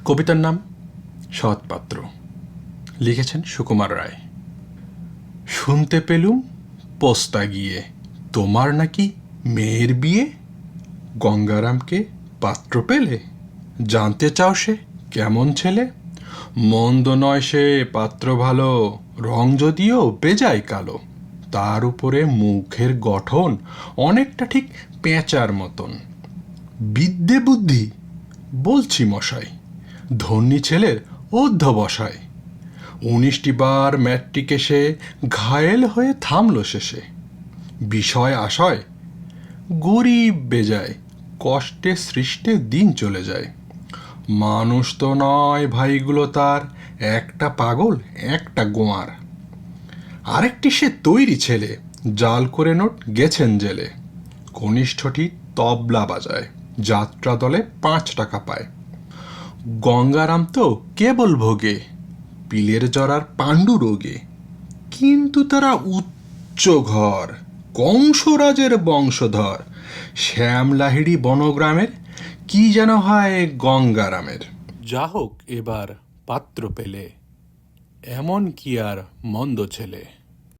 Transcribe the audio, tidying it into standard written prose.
কবিতার নাম সৎপাত্র, লিখেছেন সুকুমার রায়। শুনতে পেলুম পোস্তা গিয়ে তোমার নাকি মেয়ের বিয়ে। গঙ্গারামকে পাত্র পেলে, জানতে চাও সে কেমন ছেলে। মন্দ নয় সে পাত্র ভালো, রং যদিও বেজায় কালো। তার উপরে মুখের গঠন অনেকটা ঠিক পেঁচার মতন। বিদ্যে বুদ্ধি বলছি মশাই, ধন্যী ছেলের অধ্যবসায়। 19টি বার ম্যাট্রিকে সে ঘায়েল হয়ে থামল শেষে। বিষয় আশয় গরিব বেজায়, কষ্টে সৃষ্টে দিন চলে যায়। মানুষ তো নয় ভাইগুলো তার, একটা পাগল একটা গোয়ার। আরেকটি সে তৈরি ছেলে, জাল করে নোট গেছেন জেলে। কনিষ্ঠটি তবলা বাজায়, যাত্রা দলে 5 টাকা পায়। গঙ্গারাম তো কেবল ভোগে পিলের জরার পাণ্ডু রোগে। কিন্তু তারা উচ্চ ঘর, কংসরাজের বংশধর। শ্যামলাহিড়ি বনগ্রামের, কি যেন হয় গঙ্গারামের। যা হোক এবার পাত্র পেলে, এমন কি আর মন্দ ছেলে।